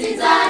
Efa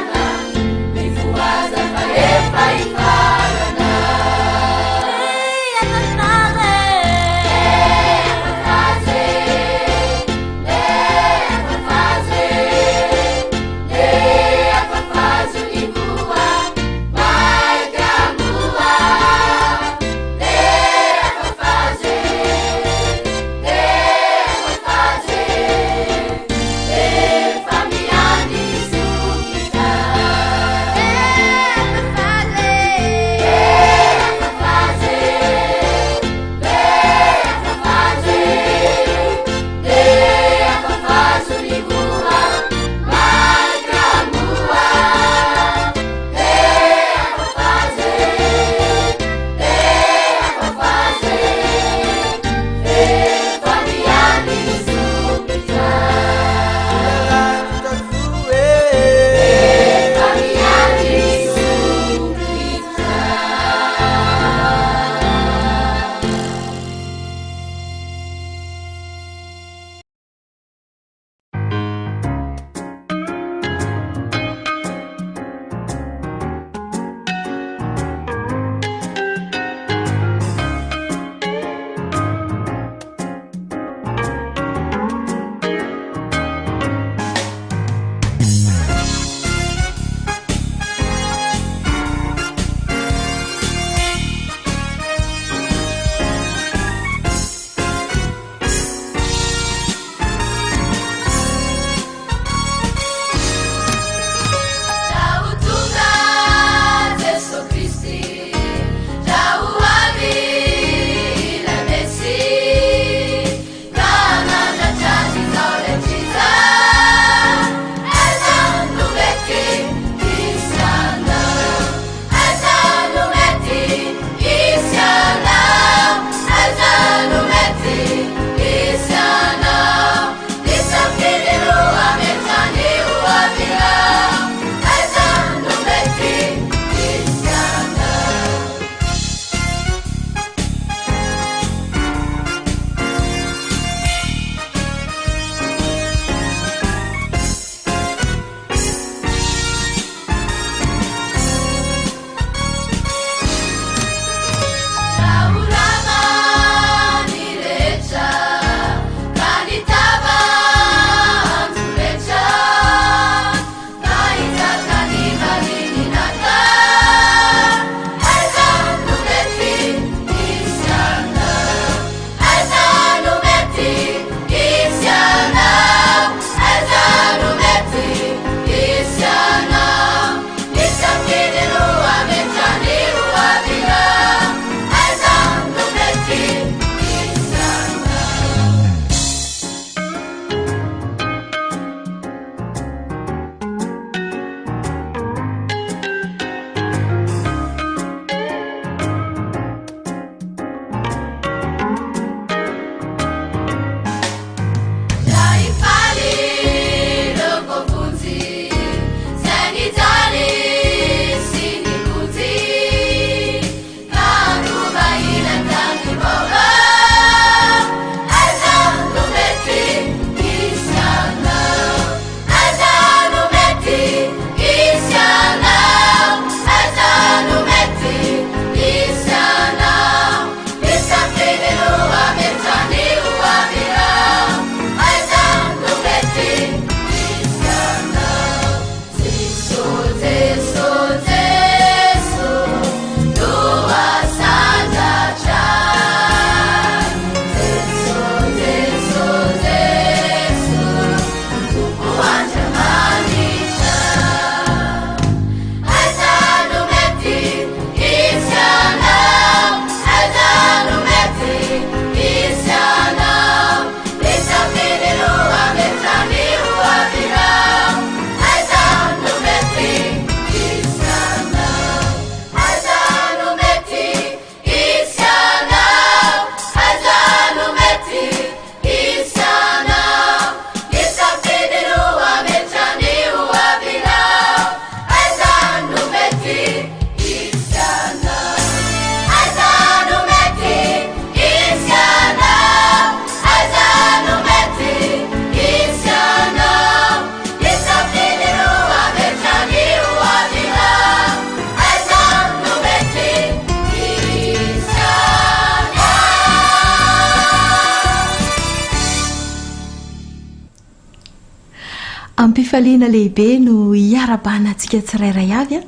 ampifaliana lehibe no hiara-banantsika tsirairay avy a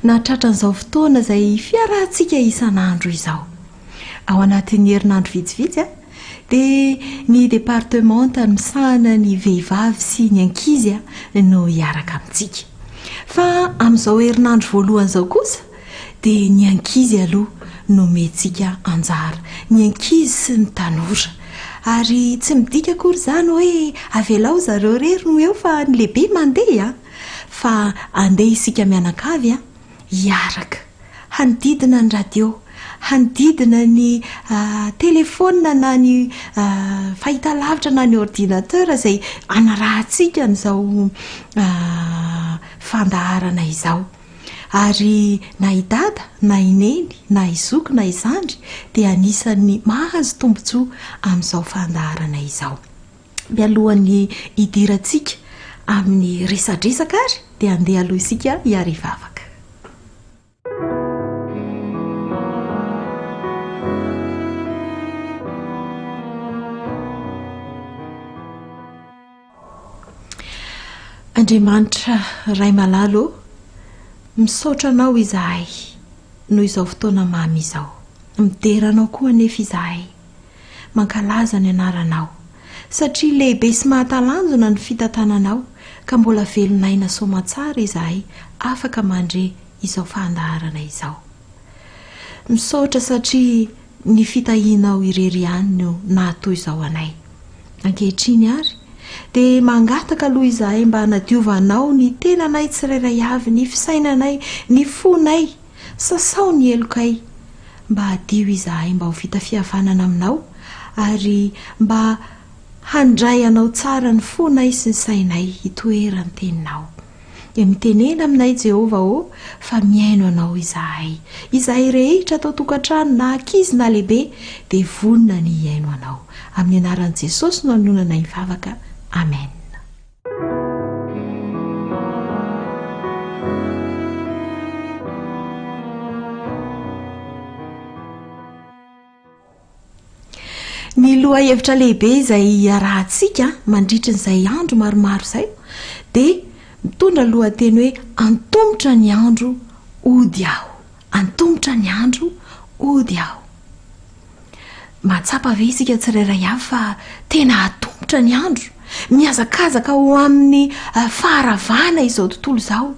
natratran'izao fotoana izay fiarahantsika isan'andro izao. Ao anatin'ny herinandro vitsivitsy a dia ny departemanta misahana ny vehivavy sy ny ankizy a no hiaraka amintsika. Fa amin'izao herinandro voalohan'izao kosa dia ny ankizy aloha no mentsika anjara, ny ankizy sy ny tanora. Ary tsy midika akory izany hoe avelao zareo rery no eo fa ny lehibe mandeha, fa andeha isika mianakavy hiaraka, hanodidina ny radio, hanodidina ny telefona na ny fahitalavitra na ny ordinateur izay anarahantsika n'izao fandaharana izao. Ary na idada, na ineny, na izoko, na izandry dia anisan'ny mahazo tombontsoa amin'izao fandaharana izao. Mialohan'ny hidirantsika amin'ny resadresaka ary dia andeha aloha isika hiarivavaka. Andriamanitra ray malalo, misaotra anao izahay noho izao fotoana mamy izao. Mideranao koa anefa izahay, mankalaza ny anaranao satria lehibe sy mahatalanjona ny fitantananao ka mbola velonaina soamantsara izahay afaka mandre izao fandaharana izao. Misaotra satria ny fitahianao irery ihany no nahatoy izao anay. Ankehitriny ary dia mangataka aloha izahay mba hanadiovanao ny tenanay tsirairay avy, ny fisainanay, ny fonay, sasao ny elokay, mba hadio izahay mba ho vita fihavanana aminao ary mba handray anao tsara ny fonay sy ny sainay hitoerany teninao. Dia mitenena aminay Jehovah fa miaino anao izahay rehetra atao tokantrano na ankizy na lehibe dia vonina ny hiaino anao. Amin'ny anaran'i Jesosy no anonanay mivavaka. Amen. Ny loha hevitra lehibe izay arahantsika mandritra n'izay andro maromaro izay dia mitondra lohateny hoe antomotra ny andro ody aho. Antomotra ny andro ody aho. Mahatsapa ve isika tsirairay avy fa tena atombotra ny andro, miazakazaka ho amin'ny faharavana izao tontolo izao.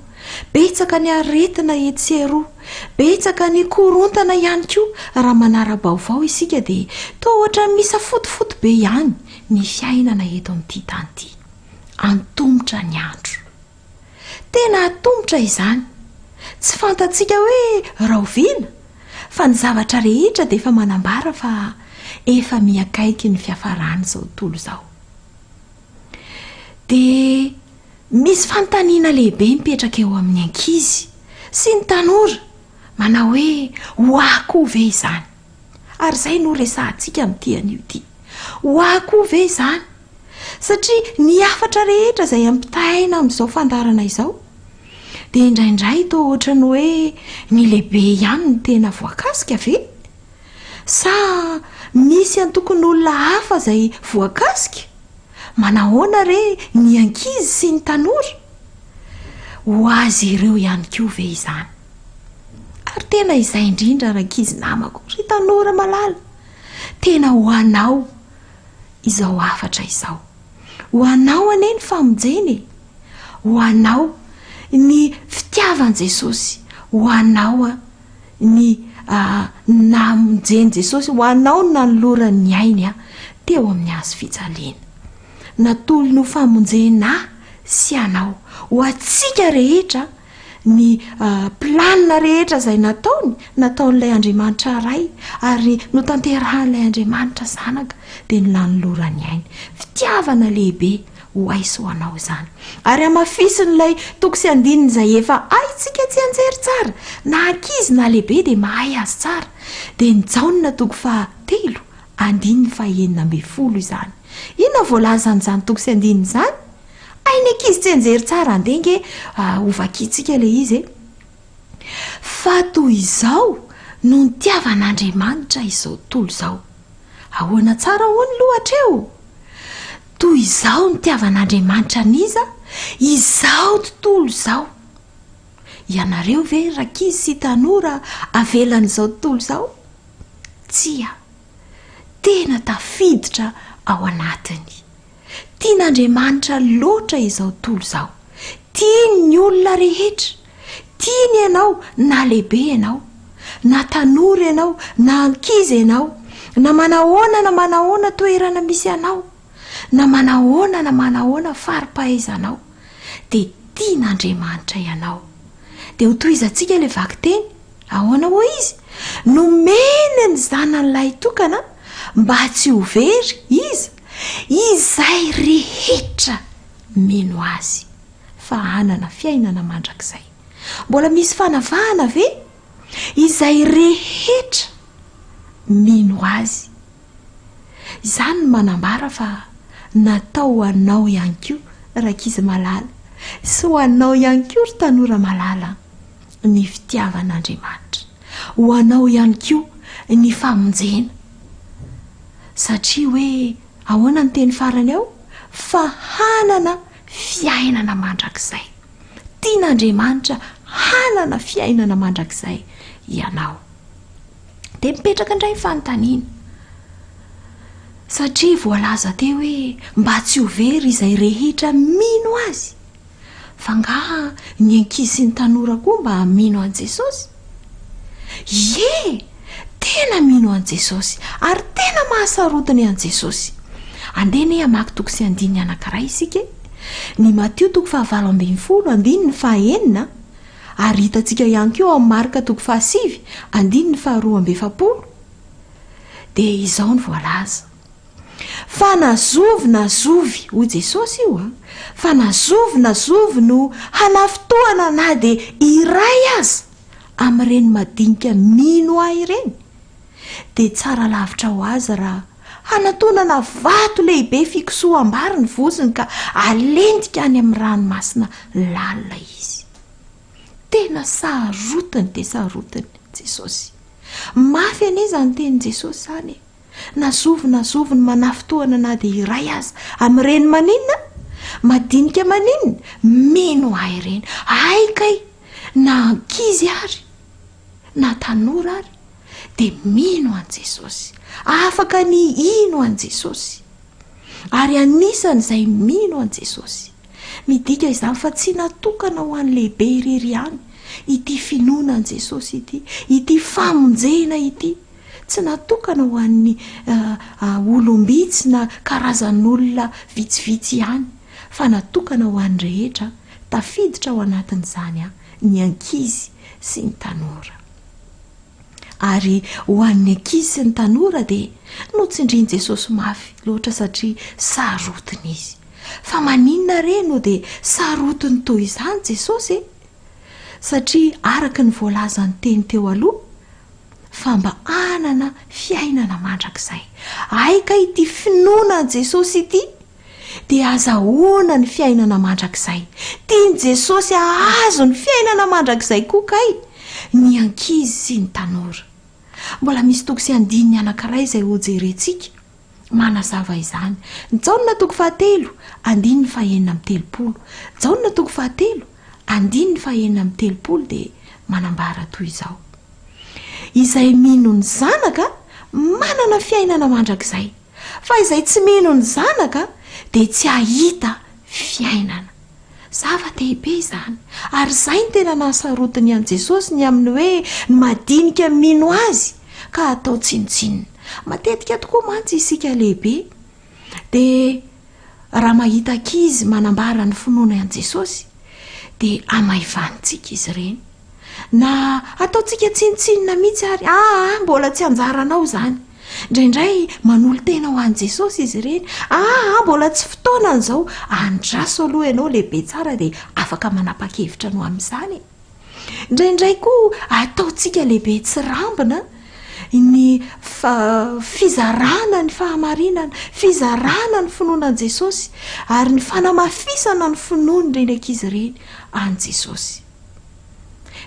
Betsaka ny aretina etsero, betsaka ny korontana ihany koa raha manara-baovao isika dia toa ohatra misa fotifoty be ihany ny fiainana eto amin'ity tany ity. Antomotra ny andro, tena atombotra izany. Tsy fantatsika hoe rahoviana, fa ny zavatra rehetra dia efa manambara fa efa miakaiky ny fiafarany izao tontolo izao. Dia misy fanontaniana lehibe mipetraka eo amin'ny ankizy sy ny tanora, manao hoe hoakoho ve izany? Ary izay no resahantsika amin'ity anio ity. Hoakoho ve izany? Satria ny afatra rehetra izay ampitahaina amin'izao fandarana izao dia indraindray toa ohatra ny hoe ny lehibe ihany ny tena voakasika ve? Sa misy antokony olona hafa izay voakasika? Manahoana re ny ankizy sy ny tanora? Ho azy ireo ihany koa ve izany? Ary tena izay indrindra ankizy namako, ry tanora malala, tena ho anao izao afatra izao. Ho anao ane ny famonjeny, ho anao ny fitiavan' Jesosy, ho anao ny namonjeny Jesosy, ho anao na noloran'ny ainy teo amin'ny azo fijaliana. Natolony ho famonjena sy anao, ho atsika rehetra ny planina rehetra izay nataon'ilay Andriamanitra ray ary no tanterahan'ilay Andriamanitra zanaka dia ny nanolorany ainy. Fitiavana lehibe ho aiso anao izany. Ary amafisin'ilay toko sy andininy izay efa haitsika tsy anjery tsara, na ankizy na lehibe dia mahay azy tsara. Dia nijaonina toko 3, andininy 9 izany. Inona voalazany izany toko sy andininy izany? Ainy ankizy tsy anjery tsara andenge ovakitsika ilay izy. Fa toy izao no nitiavan'Andriamanitra izao tontolo izao. Ahoana tsara hono lohatra eo? Toy izao nitiavan'Andriamanitra niza izao tontolo izao ianareo ve rakizy sy tanora avelan'izao tontolo izao? Tsia, tena tafiditra ao anatiny. Tian'Andriamanitra loatra izao tontolo izao. Tiany ny olona rehetra. Tiany ianao na lehibe ianao, na tanora ianao, na ankizy ianao, na manahoana toerana misy ianao, na manahoana faripahaizanao, dia tian'Andriamanitra ianao. Dia ho toizantsika ilay vaky teny, ahoana ho izy? Nomeny ny zanan'ilay tokana mba tsy ho very izy, izay rehetra mino azy, fa hanana fiainana mandrakizay. Mbola misy fanavahana ve? Izay rehetra mino azy. Izany no manambara fa natao ho anao ihany koa rakizy malala, sy ho anao ihany koa ry tanora malala ny fitiavan'Andriamanitra, ho anao ihany koa ny famonjena. Satria hoe ahoana ny teny farany ao? Fa hanana fiainana mandrakizay. Tian'Andriamanitra hanana fiainana mandrakizay ianao. Dia mipetraka indray fanontaniana. Satria voalaza teo hoe mba tsy ho very izay rehetra mino azy. Fa nga ny ankizy sy ny tanora koa mba mino an Jesosy? Ye, tena mino an Jesosy ary tena mahasarotiny an Jesosy. Andeha ne hamaky toko sy andiny anankiray isika. Ny Mateo toko 7:20 andiny ny 9, ary hitantsika ihany koa amin'ny Marka toko 7 andiny ny 12. Dia izao ny voalaza. Fa nazovy ho Jesosy io fa nazovy no hanafitohana na dia iray aza amin'ireny madinika mino ahy ireny. Dia tsara lavitra ho azy raha hanatonana vato lehibe fikosoa ambary ny voziny ka alendika any amin'ny ranomasina lalina izy. Tena sarotiny dia sarotiny Jesosy. Mafy an'izany tenin' Jesosy zany. Nazovy ny manafitohana na dia iray aza amin'ireny maninona? Madinika maninona? Mino ahy ireny. Aikay na ankizy ary na tanora ary dia mino an Jesosy. Afaka ny ino an Jesosy. Ary anisan'izay mino an Jesosy. Midika izany fa tsy natokana ho an'ny lehibe irery ihany ity finoana an Jesosy ity famonjena ity. Tsy natokana ho an'ny olombitsy na karazan'olona vitsivitsy ihany, fa natokana ho an'ny rehetra tafiditra ao anatin'izany ny ankizy sy ny tanora. Ary ho an'ny ankizy sy ny tanora dia notsindrian Jesosy mafy loatra satria sarotiny izy. Fa maninona reno dia sarotiny toy izany Jesosy? Satria araka ny voalazany teny teo aloha, fa mba anana fiainana mandrakizay. Aika ity finoana Jesosy ity dia azahoana ny fiainana mandrakizay. Tiany Jesosy ahazo ny fiainana mandrakizay koa kay ny ankizy sy ny tanora. Mbola misy toko sy andininy anankiray izay ho jerentsika manazava izany. Njaonina toko 7 andininy 9:30. Njaonina toko 7 andininy 9:30 dia manambara toy izao. Izay mino ny zanaka manana fiainana mandrakizay, fa izay tsy mino ny zanaka dia tsy hahita fiainana. Zava-dehibe izany. Ary izay ny tena nahasarotiny an Jesosy ny amin'ny hoe ny madinika mino azy ka atao tsinotsinona. Matetika tokoa mantsy isika lehibe dia raha mahita ankizy manambara ny finoana an Jesosy dia amaivantsika izy ireny. Na ataontsika tsinotsinona mihitsy ary mbola tsy anjaranao izany. Indraindray manolo tena ho an Jesosy izy ireny. Mbola tsy fotoanan'izao. Andraso aloha ianao lehibe tsara dia afaka manapa-kevitra no amin'izany. Indraindray koa ataontsika lehibe tsy rambina ny fizarana ny fahamarinana, fizarana ny finoana an Jesosy ary ny fanamafisana ny finoany ireny ankizy ireny an Jesosy.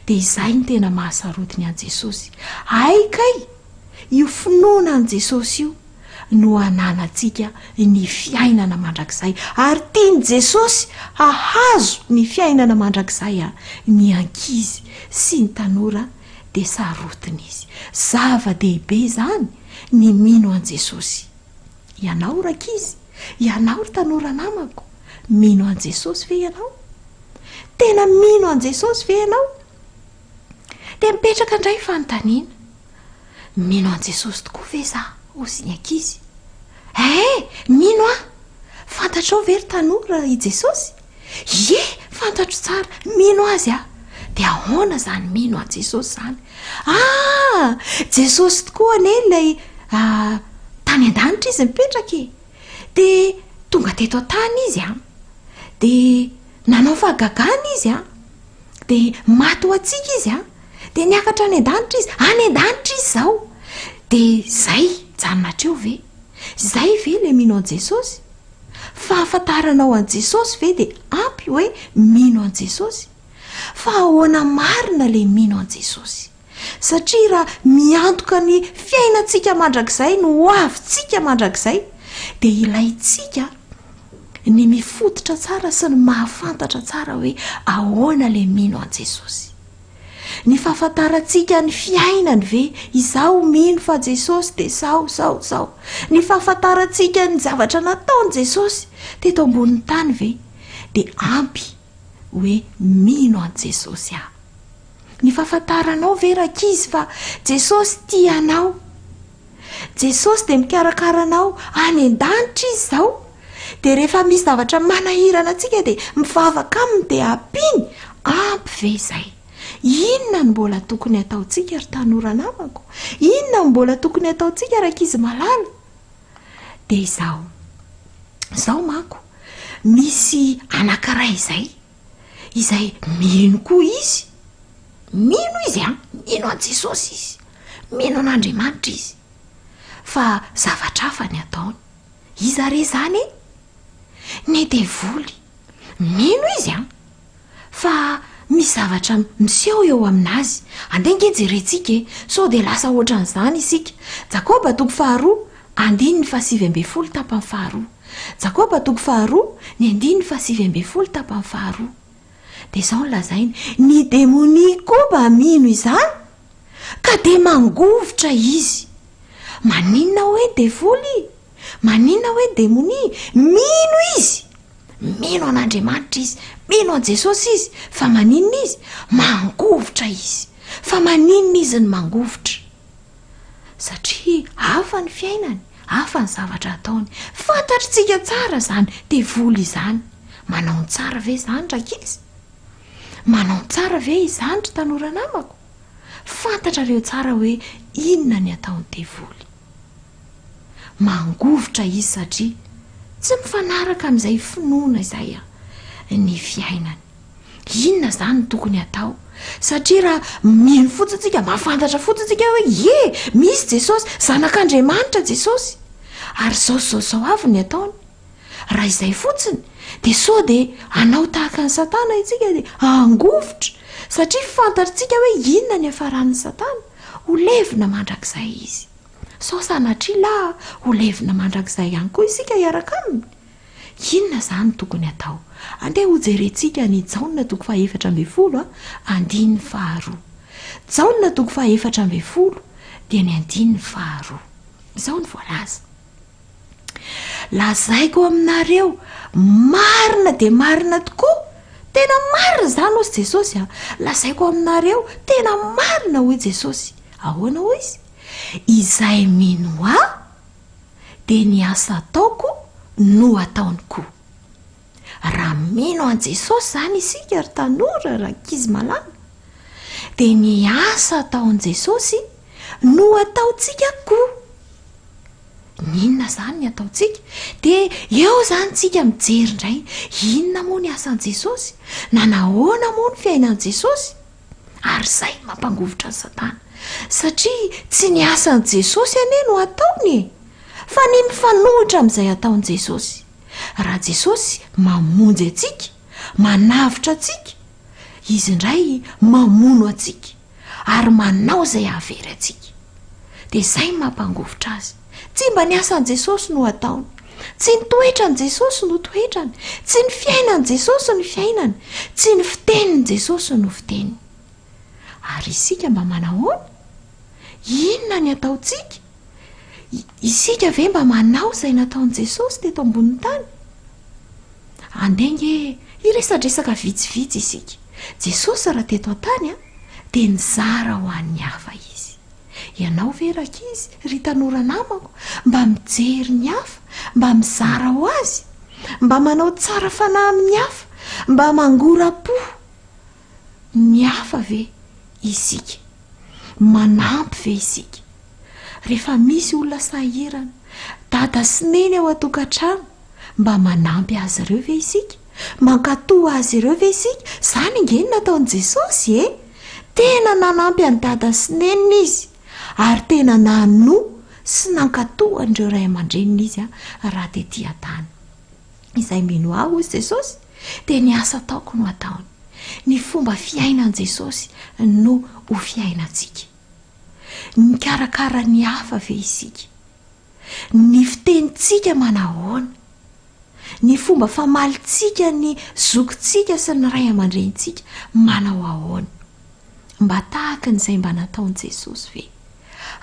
Dia izay ny tena mahasarotiny an Jesosy. Aikay io finoana an Jesosy io no ananantsika ny fiainana mandrakizay ary tiany Jesosy hahazo ny fiainana mandrakizay ny ankizy sy ny tanora dia sarotiny izy. Zava-dehibe izany ny mino an Jesosy. Ianao rakizy, ianao ry tanora namako, mino an Jesosy ve ianao? Tena mino an Jesosy ve ianao? Dia mipetraka indray fanontaniana, mino an Jesosy tokoa ve za ozy ny ankizy? Mino fantatrao ve ry tanora i Jesosy? Ye, fantatro tsara, mino azy dia ahoana zany mino an Jesosy zany? Jesosy tokoa ane ilay tany an-danitra izy mipetraka dia tonga teto an-tany izy dia nanao fahagagana izy dia maty ho antsika izy dia niakatra any an-danitra izy, any an-danitra izy zao. Dia zay janonatreo ve? Zay ve le mino an Jesosy? Fahafantaranao an Jesosy ve dia ampy hoe mino an Jesosy? Fa ahoana marina le mino an Jesosy? Satria raha miantoka ny fiainantsika mandrakizay no hoavintsika mandrakizay dia ilayntsika ny mifototra tsara sy ny mahafantatra tsara hoe ahoana le mino an Jesosy. Ny fahafantarantsika ny fiainany ve izao mino fa Jesosy dia sao. Ny fahafantarantsika ny zavatra nataony Jesosy teto ambonin'ny tany ve dia ampy hoe mino an Jesosy Ny fahafantaranao ve rakizy fa Jesosy tianao, Jesosy dia mikarakaranao any an-danitra izy zao. Dia rehefa misy zavatra manahirana antsika dia mivavaka aminy dia ampiny, ampy ve izay? Inona no mbola tokony ataontsika ry tanora namako? Inona no mbola tokony ataontsika rakizy malala? Dia izao manko misy anankiray izay mino koa izy. Mino izy mino an Jesosy izy, mino an'Andriamanitra izy, fa zavatra hafa ny ataony. Iza re zany? Ny devoly. Mino izy fa misy zavatra miseho eo aminazy. Andenga jerentsika sao dia lasa ohatran'izany isika. Jakoba 2:7 tapany 2. Jakoba 2:7 tapany 2. Dia izao ny lazainy, ny demonia koa mba mino izany ka dia mangovotra izy. Maninona hoe devoly? Maninona hoe demonia? Mino izy, mino an'Andriamanitra izy, mino an Jesosy izy, fa maninona izy? Mangovotra izy. Fa maninona izy ny mangovotra? Satria hafa ny fiainany, hafa ny zavatra ataony. Fantatritsika tsara zany devoly izany. Manao ny tsara ve zany rakizy? Manao tsara ve izany ry tanora namako? Fantatrareo tsara hoe inona ny ataony devoly. Mangovotra izy satria tsy mifanaraka amin'izay finoana izay ny fiainany. Inona zany no tokony atao? Satria raha mino fotsitsika, mahafantatra fotsitsika hoe misy Jesosy, zanak'Andriamanitra Jesosy, ary zao avy ny ataony. Raha izay fotsiny dia sao dia anao tahaka ny Satana itsika dia angovotra, satria fantatritsika hoe inona ny hafaran'ny Satana. Ho levina mandrakizay izy. Sao sanatria ho levina mandrakizay ihany koa isika hiaraka aminy. Inona zany tokony atao? Andeha ho jerentsika ny Jaona 4:12 andiny 2. Jaona 4:12 dia ny andiny 2. Izao ny voalaza. Lazaiko aminareo marina dia marina tokoa, tena marina zany hozy Jesosy lazaiko aminareo tena marina hoy Jesosy. Ahoana hoy izy? Izay mino dia ny asa ataoko no ataony koa. Raha mino an Jesosy zany isika ry tanora rakizy malala dia ny asa ataon Jesosy no ataontsika koa. Inona zany ny ataontsika? Dia eo zany tsika mijery indray, inona moa ny asan Jesosy? Nahoana moa ny fiainan'i Jesosy? Ary izay mampangovotra ny Satana, satria tsy ny asan Jesosy anie no ataony, fa ny mifanohitra amin'izay ataon Jesosy. Raha Jesosy mamonjy atsika, manavitra atsika, izy indray mamono atsika ary manao izay havery atsika. Dia izay mampangovotra azy. tsy mba ny asan' Jesosy no ataony, tsy ny toetran' Jesosy no toetrany, tsy ny fiainan' Jesosy no fiainany, tsy ny fitenin' Jesosy no fiteniny. Ary isika mba manahoana? Inona ny ataontsika? Isika ve mba manao izay nataon'i Jesosy teto ambonin'ny tany? Andenge iresadresaka vitsivitsy isika. Jesosy raha teto an-tany dia nizara ho an'ny hafa izy. Ianao ve rakizy, ry tanora namako, mba mijery ny hafa, mba mizara ho azy, mba manao tsara fanahy amin'ny hafa, mba mangora-po ny hafa ve isika? Manampy ve isika? Rehefa misy olona sahirana, dada sy neny ao an-tokantrano, mba manampy azy ireo ve isika? Mankatoa azy ireo ve isika? Izany nge nataon'i Jesosy tena nanampy any dada sy neniny izy, ary tena nanoa sy nankatoa an'ireo ray aman-dreniny izy raha tetỳ an-tany. Izay mino aho izy Jesosy dia ny asa ataoko no ataony. Ny fomba fiainan' Jesosy no ho fiainantsika. Ny karakara ny hafa ve isika? Ny fitenitsika manahoana? Ny fomba famalitsika ny zokintsika sy ny ray aman-drenitsika manao ahoana? Mba tahaka n'izay mba nataon'i Jesosy ve?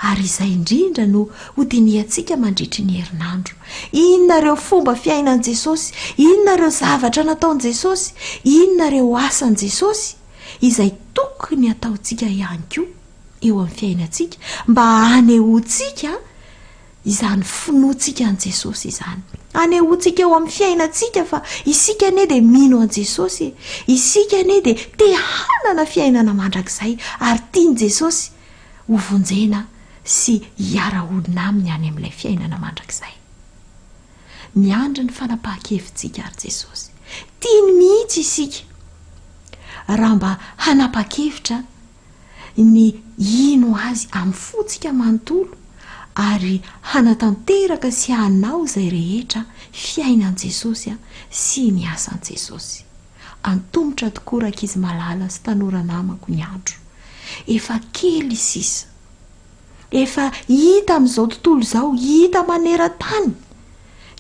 Ary izay indrindra no ho diniantsika mandritry ny herinandro. Inona ireo fomba fiainan' Jesosy? Inona ireo zavatra nataon'i Jesosy? Inona ireo asan' Jesosy izay tokony ataontsika ihany koa eo amin'ny fiainantsika mba hanehoantsika izany finoantsika an' Jesosy izany. Hanehoantsika eo amin'ny fiainantsika fa isika ane dia mino an' Jesosy, isika ane dia te hanana fiainana mandrakizay ary tian' Jesosy ho vonjena sy hiara-hodina aminy any amin'ilay fiainana mandrakizay. Miandry ny fanapahan-kevintsika ary Jesosy. Tiany mihitsy isika raha mba hanapa-kevitra ny ino azy amin'ny fotsika manontolo ary hanatanteraka sy hanao izay rehetra fiainan' Jesosy sy ny asan' Jesosy. Antomotra tokoa rakizy malala sy tanora namako ny andro. Efa kely sisa, efa hita amin'izao tontolo izao, hita maneran-tany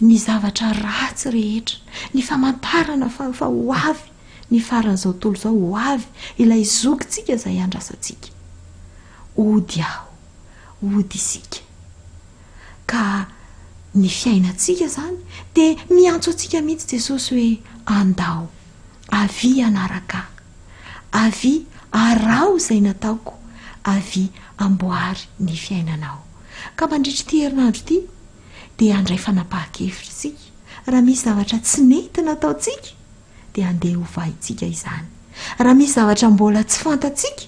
ny zavatra ratsy rehetra, ny famantarana fa ho avy ny faran'izao tontolo izao, ho avy ilay zokintsika izay andrasantsika. Hody aho, hody isika. Ka ny fiainantsika izany dia miantso antsika mihitsy Jesosy hoe andao, avy anaraka, avy arao izay nataoko, avy amboary ny fiainanao. Ka mandritry ity herinandro ity dia andray fanapahan-kevitra isika. Raha misy zavatra tsy nety nataontsika dia andeha ho vahintsika izany. Raha misy zavatra mbola tsy fantatsika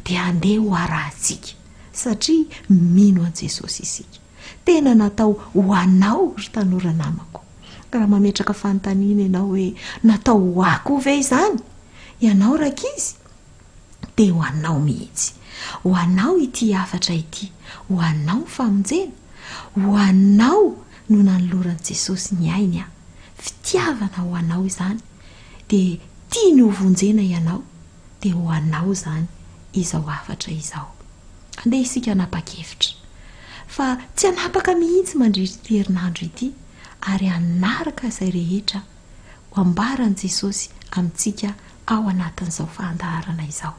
dia andeha ho arahantsika, satria mino an' Jesosy isika. Tena natao ho anao ry tanora namako. Raha mametraka fanontaniana ianao hoe natao ho ako ve izany? Ianao rakizy dia ho anao mihitsy. Ho anao ity hafatra ity, ho anao famonjena, ho anao no nanoloran'i Jesosy ny ainy fitiavana ho anao izany, dia tiany ho vonjena ianao, dia ho anao izany izao hafatra izao. Andeha isika hanapa-kevitra fa tsy hanapaka mihitsy mandritry herinandro ity, ary hanaraka izay rehetra ho ambaran'i Jesosy amintsika ao anatin'izao fahandaharana izao.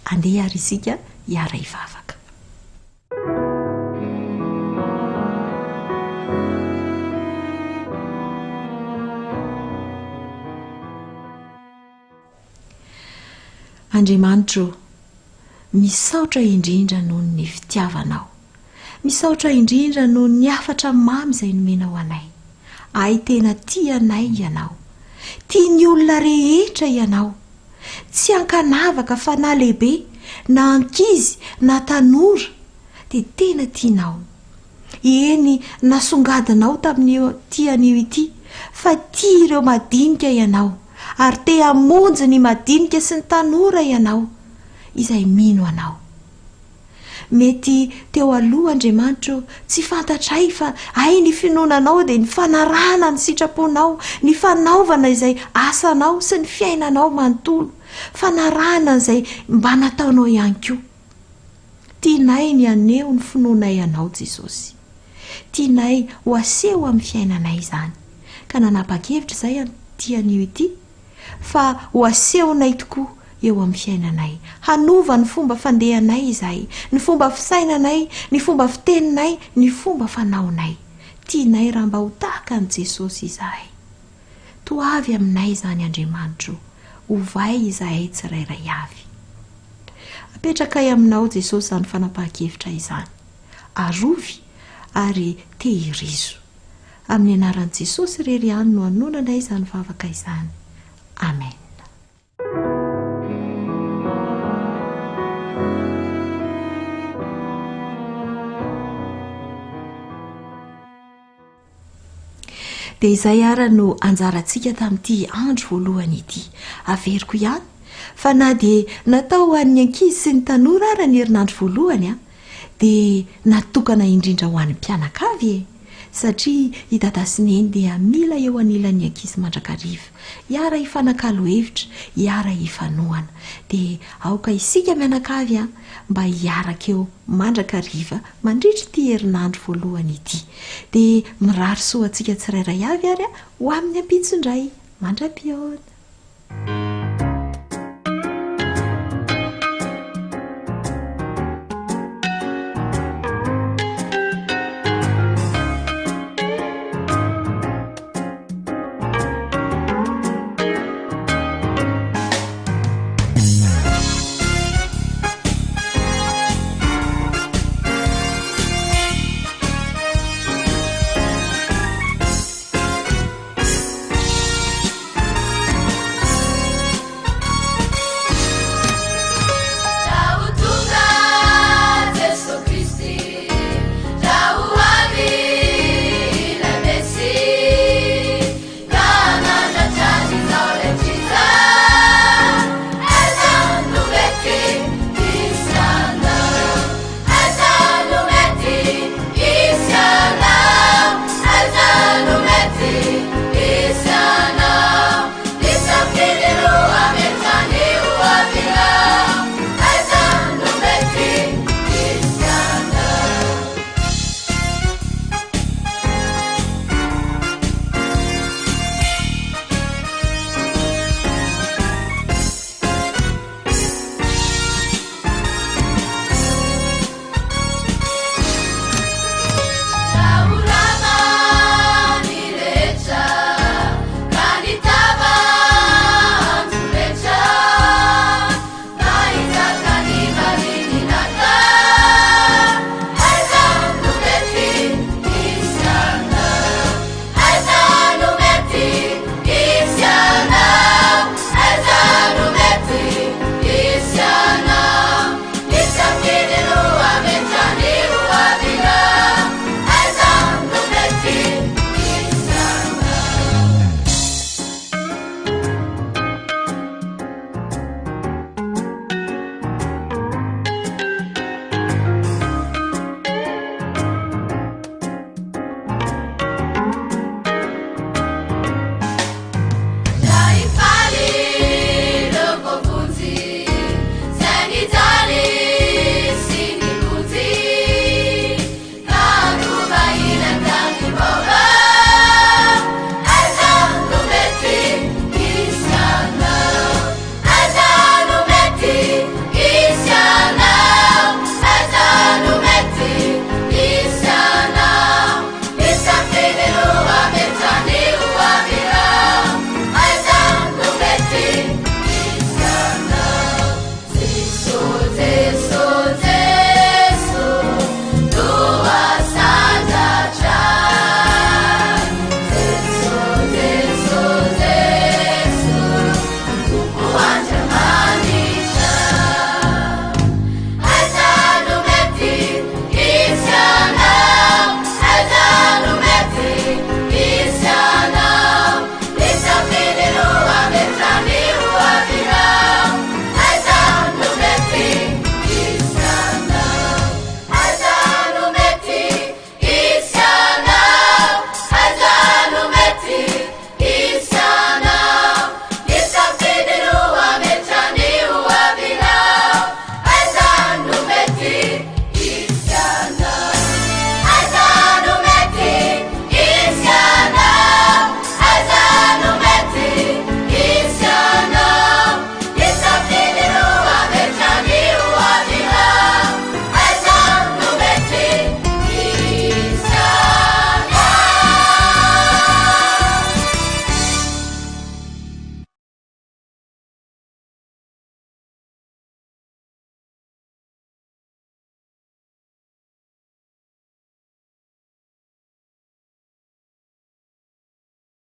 Andeha ary isika hiara hivavaka. Andriamanitro, misaotra indrindra noho ny fitiavanao, misaotra indrindra noho ny hafatra mamy izay nomenao anay. Ay tena tianay ianao, tiany olona rehetra ianao, tsy ankanavaka fa na lehibe na ankizy na tanora dia tena tianao. Eny nasongadinao tamin'io tian'io ity, fa tia ireo madinika ianao, ary te hamonjy ny madinika sy ny tanora ianao izay mino anao. Mety teo aloha Andriamanitro tsy fantatray fa ay ny finoananao dia ny fanarahana ny sitraponao, ny fanaovana izay asanao sy ny fiainanao manontolo, fanarahana izay mba nataonao ihany koa. Tianay ny aneho ny finoanay anao Jesosy. tianay ho aseho amin'ny fiainanay izany. Ka nanapa-kevitra izay tian'io ity fa ho asehonay tokoa eo amin'ny fiainanay, hanova ny fomba fandehanay izay, ny fomba fisainanay, ny fomba fiteninay, ny fomba fanaonay. Tianay raha mba ho tahaka an' Jesosy izahay. Toavy aminay izany Andriamanitro, ovay izahay tsirairay avy. Apetrakay aminao Jesosy izany fanapa-kevitra izany. Arovy ary tehirizo. Amin'ny anaran'i Jesosy irery ihany no hanonanay izany vavaka izany. Amen. Dia izay ara no anjarantsika tamin'ity andro voalohany ity. Averiko ihany fa na dia natao ho an'ny ankizy sy ny tanora ara ny herinandro voalohany dia natokana indrindra ho an'ny mpianakavy satria i dada sy neny dia mila eo anilan'ny ankizy mandrakariva, hiara hifanakalo hevitra, hiara hifanohana. Dia aoka isika mianakavy mba hiaraka eo mandrakariva mandritra ity herinandro voalohany ity. Dia mirary soa antsika tsirairay avy ary ho amin'ny ampitsindray mandra-piona.